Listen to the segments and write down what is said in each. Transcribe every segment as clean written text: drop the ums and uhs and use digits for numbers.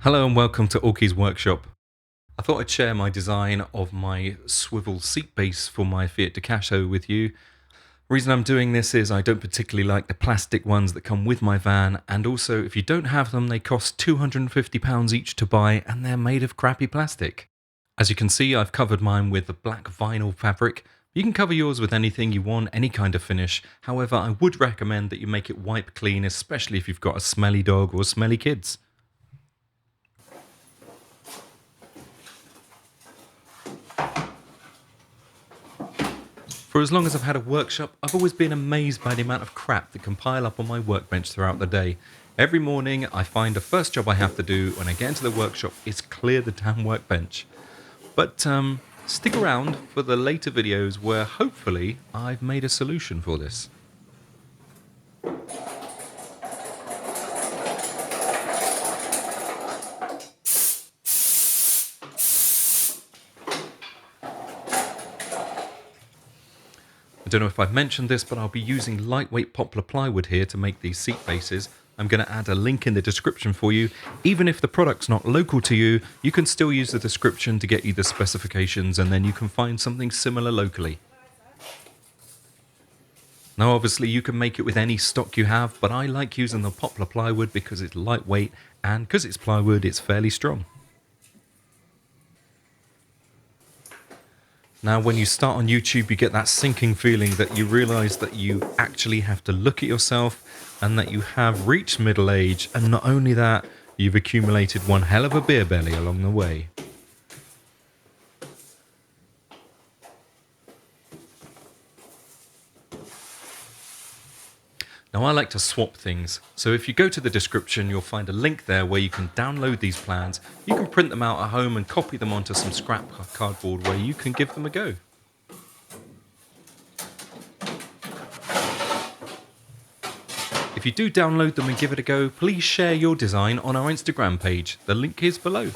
Hello and welcome to Orky's Workshop. I thought I'd share my design of my swivel seat base for my Fiat Ducato with you. The reason I'm doing this is I don't particularly like the plastic ones that come with my van, and also if you don't have them they cost £250 each to buy and they're made of crappy plastic. As you can see, I've covered mine with the black vinyl fabric. You can cover yours with anything you want, any kind of finish. However, I would recommend that you make it wipe clean, especially if you've got a smelly dog or smelly kids. For as long as I've had a workshop, I've always been amazed by the amount of crap that can pile up on my workbench throughout the day. Every morning, I find the first job I have to do when I get into the workshop is clear the damn workbench. But stick around for the later videos where hopefully I've made a solution for this. I don't know if I've mentioned this, but I'll be using lightweight poplar plywood here to make these seat bases. I'm going to add a link in the description for you. Even if the product's not local to you, you can still use the description to get you the specifications, and then you can find something similar locally. Now obviously you can make it with any stock you have, but I like using the poplar plywood because it's lightweight, and because it's plywood it's fairly strong. Now, when you start on YouTube, you get that sinking feeling that you realise that you actually have to look at yourself and that you have reached middle age, and not only that, you've accumulated one hell of a beer belly along the way. Now, I like to swap things, so if you go to the description, you'll find a link there where you can download these plans. You can print them out at home and copy them onto some scrap cardboard where you can give them a go. If you do download them and give it a go, please share your design on our Instagram page. The link is below.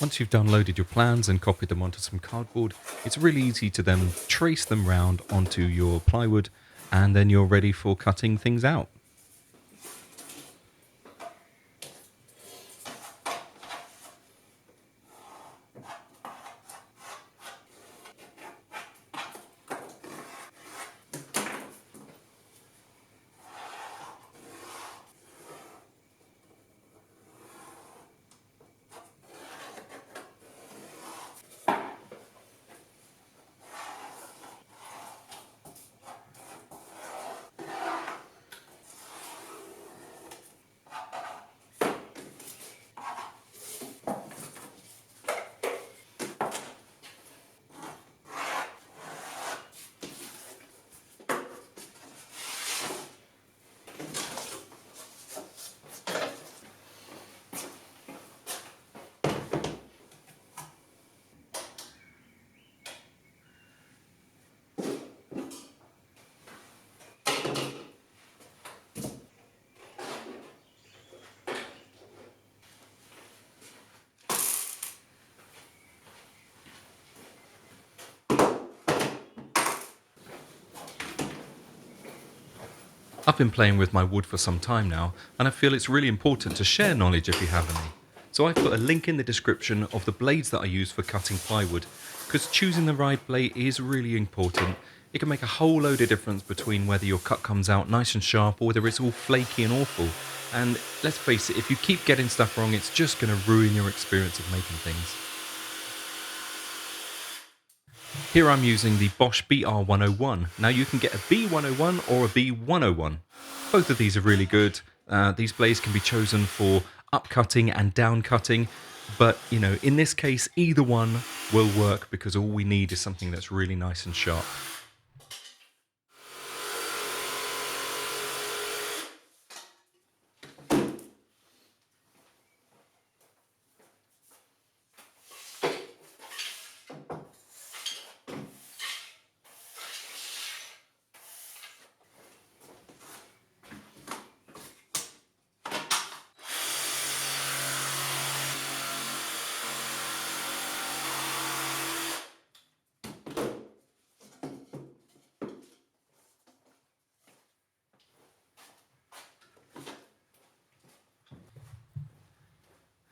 Once you've downloaded your plans and copied them onto some cardboard, it's really easy to then trace them round onto your plywood, and then you're ready for cutting things out. I've been playing with my wood for some time now, and I feel it's really important to share knowledge if you have any. So I've put a link in the description of the blades that I use for cutting plywood, because choosing the right blade is really important. It can make a whole load of difference between whether your cut comes out nice and sharp or whether it's all flaky and awful. And let's face it, if you keep getting stuff wrong, it's just going to ruin your experience of making things. Here I'm using the Bosch BR101. Now you can get a B101 or a B101. Both of these are really good. These blades can be chosen for upcutting and downcutting, but in this case either one will work because all we need is something that's really nice and sharp.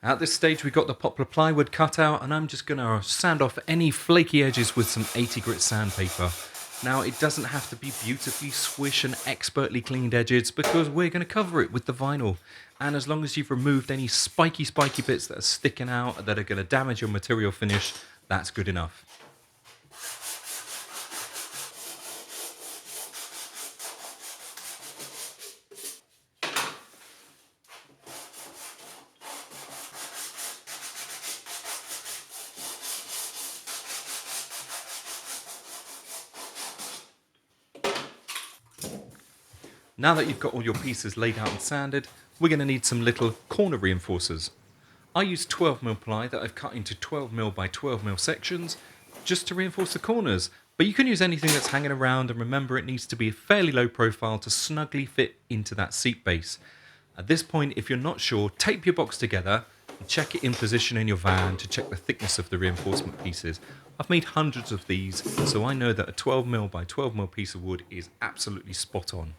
At this stage we've got the poplar plywood cut out, and I'm just going to sand off any flaky edges with some 80 grit sandpaper. Now it doesn't have to be beautifully swish and expertly cleaned edges because we're going to cover it with the vinyl. And as long as you've removed any spiky bits that are sticking out that are going to damage your material finish, that's good enough. Now that you've got all your pieces laid out and sanded, we're going to need some little corner reinforcers. I use 12mm ply that I've cut into 12mm by 12mm sections just to reinforce the corners, but you can use anything that's hanging around, and remember it needs to be a fairly low profile to snugly fit into that seat base. At this point, if you're not sure, tape your box together and check it in position in your van to check the thickness of the reinforcement pieces. I've made hundreds of these, so I know that a 12mm by 12mm piece of wood is absolutely spot on.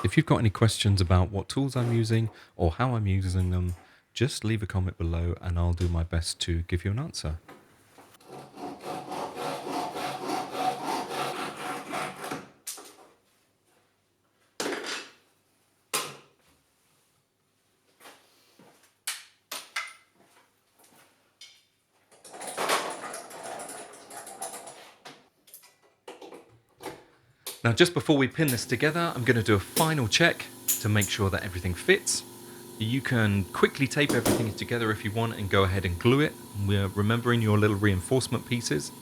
If you've got any questions about what tools I'm using or how I'm using them, just leave a comment below and I'll do my best to give you an answer. Now just before we pin this together, I'm going to do a final check to make sure that everything fits. You can quickly tape everything together if you want and go ahead and glue it. We're remembering your little reinforcement pieces.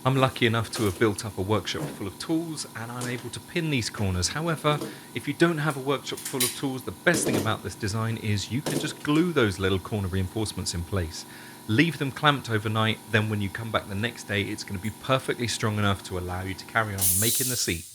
I'm lucky enough to have built up a workshop full of tools and I'm able to pin these corners. However, if you don't have a workshop full of tools, the best thing about this design is you can just glue those little corner reinforcements in place. Leave them clamped overnight, then when you come back the next day, it's going to be perfectly strong enough to allow you to carry on making the seat.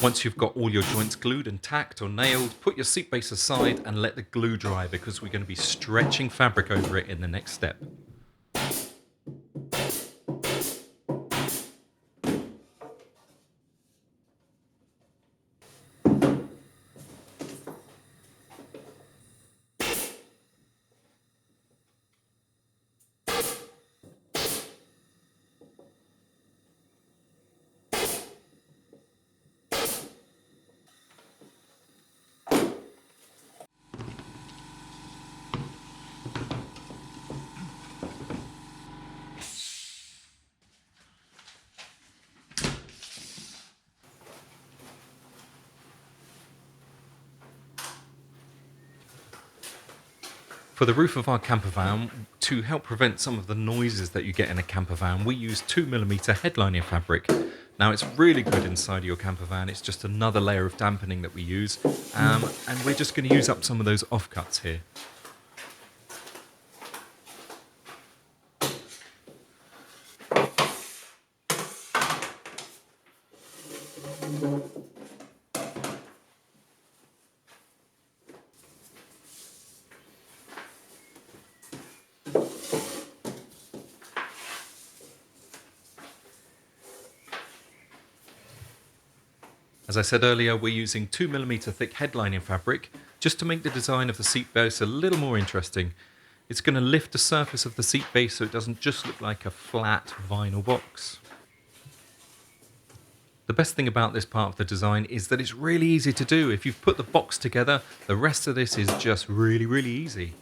Once you've got all your joints glued and tacked or nailed, put your seat base aside and let the glue dry because we're going to be stretching fabric over it in the next step. For the roof of our campervan, to help prevent some of the noises that you get in a campervan, we use 2mm headlining fabric. Now it's really good inside of your campervan, it's just another layer of dampening that we use, and we're just going to use up some of those offcuts here. As I said earlier, we're using 2mm thick headlining fabric just to make the design of the seat base a little more interesting. It's going to lift the surface of the seat base so it doesn't just look like a flat vinyl box. The best thing about this part of the design is that it's really easy to do. If you've put the box together, the rest of this is just really, really easy.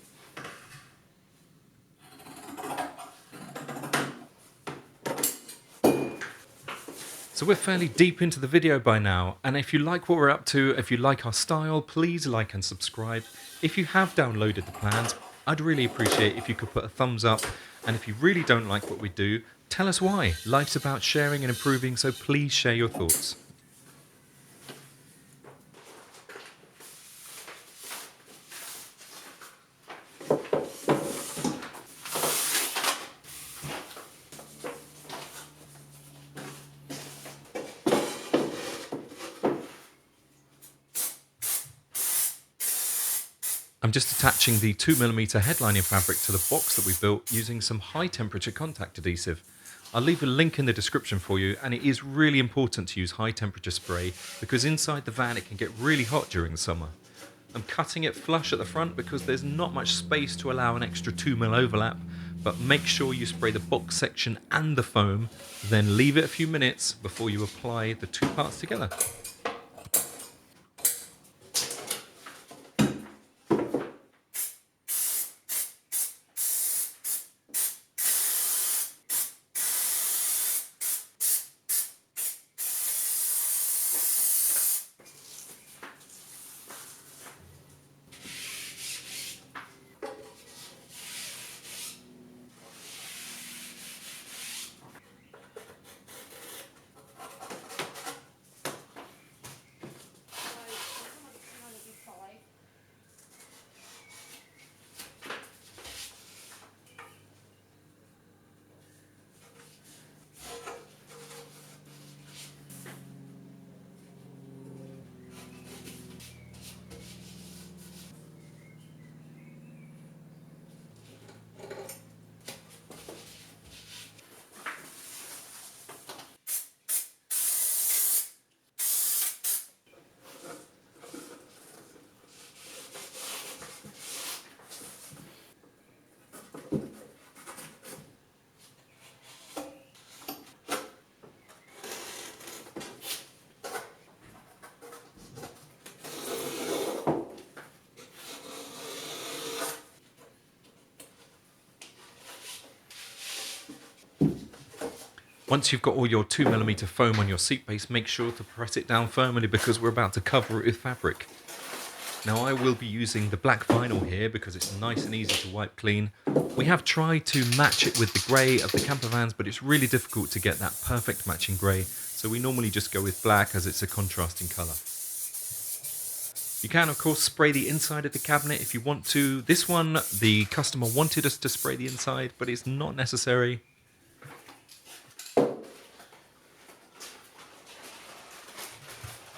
So we're fairly deep into the video by now, and if you like what we're up to, if you like our style, please like and subscribe. If you have downloaded the plans, I'd really appreciate if you could put a thumbs up, and if you really don't like what we do, tell us why. Life's about sharing and improving, so please share your thoughts. I'm just attaching the 2mm headlining fabric to the box that we built using some high temperature contact adhesive. I'll leave a link in the description for you, and it is really important to use high temperature spray because inside the van it can get really hot during the summer. I'm cutting it flush at the front because there's not much space to allow an extra 2mm overlap, but make sure you spray the box section and the foam, then leave it a few minutes before you apply the two parts together. Once you've got all your 2mm foam on your seat base, make sure to press it down firmly because we're about to cover it with fabric. Now I will be using the black vinyl here because it's nice and easy to wipe clean. We have tried to match it with the grey of the campervans, but it's really difficult to get that perfect matching grey, so we normally just go with black as it's a contrasting colour. You can of course spray the inside of the cabinet if you want to. This one, the customer wanted us to spray the inside, but it's not necessary.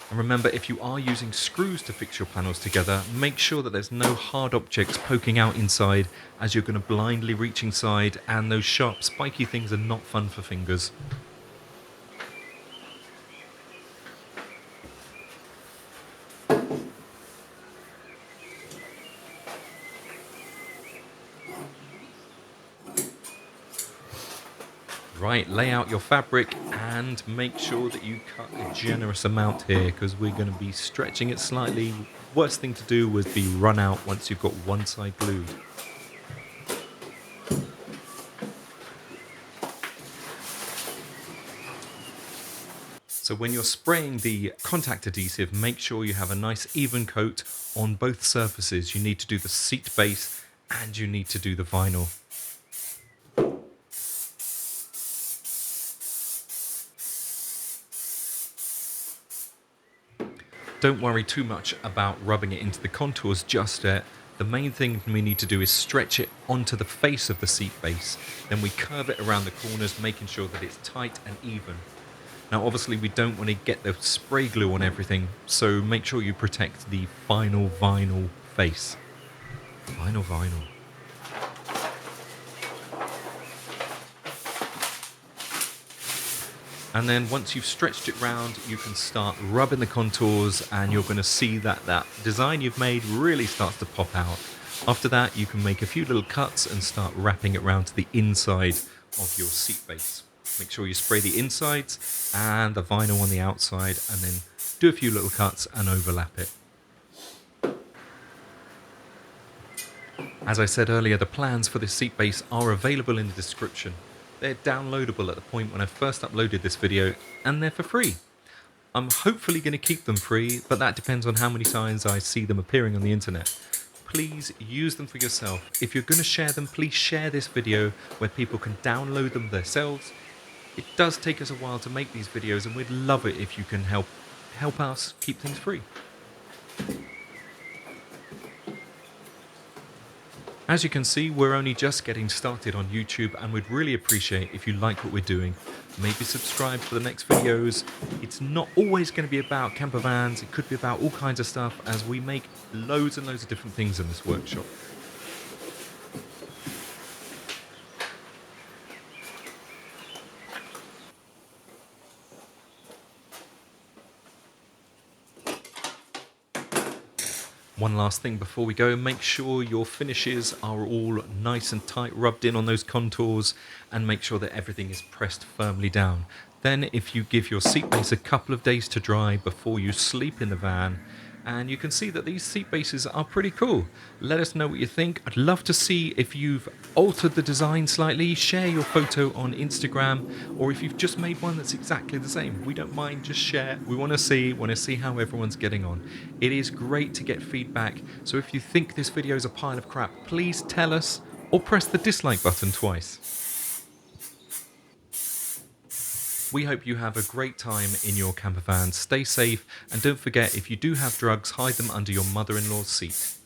And remember, if you are using screws to fix your panels together, make sure that there's no hard objects poking out inside as you're going to blindly reach inside, and those sharp spiky things are not fun for fingers. Right, lay out your fabric and make sure that you cut a generous amount here because we're going to be stretching it slightly. Worst thing to do would be run out once you've got one side glued. So when you're spraying the contact adhesive, make sure you have a nice even coat on both surfaces. You need to do the seat base and you need to do the vinyl. Don't worry too much about rubbing it into the contours just yet. The main thing we need to do is stretch it onto the face of the seat base. Then we curve it around the corners, making sure that it's tight and even. Now obviously we don't want to get the spray glue on everything, so make sure you protect the final vinyl face. Vinyl. And then once you've stretched it round, you can start rubbing the contours and you're going to see that that design you've made really starts to pop out. After that, you can make a few little cuts and start wrapping it round to the inside of your seat base. Make sure you spray the insides and the vinyl on the outside, and then do a few little cuts and overlap it. As I said earlier, the plans for this seat base are available in the description. They're downloadable at the point when I first uploaded this video, and they're for free. I'm hopefully going to keep them free, but that depends on how many times I see them appearing on the internet. Please use them for yourself. If you're going to share them, please share this video where people can download them themselves. It does take us a while to make these videos, and we'd love it if you can help us keep things free. As you can see, we're only just getting started on YouTube, and we'd really appreciate if you like what we're doing. Maybe subscribe for the next videos. It's not always going to be about campervans, it could be about all kinds of stuff, as we make loads and loads of different things in this workshop. One last thing before we go, make sure your finishes are all nice and tight, rubbed in on those contours, and make sure that everything is pressed firmly down. Then if you give your seat base a couple of days to dry before you sleep in the van, and you can see that these seat bases are pretty cool. Let us know what you think. I'd love to see if you've altered the design slightly. Share your photo on Instagram, or if you've just made one that's exactly the same. We don't mind, just share. We want to see how everyone's getting on. It is great to get feedback, so if you think this video is a pile of crap, please tell us, or press the dislike button twice. We hope you have a great time in your campervan. Stay safe, and don't forget, if you do have drugs, hide them under your mother-in-law's seat.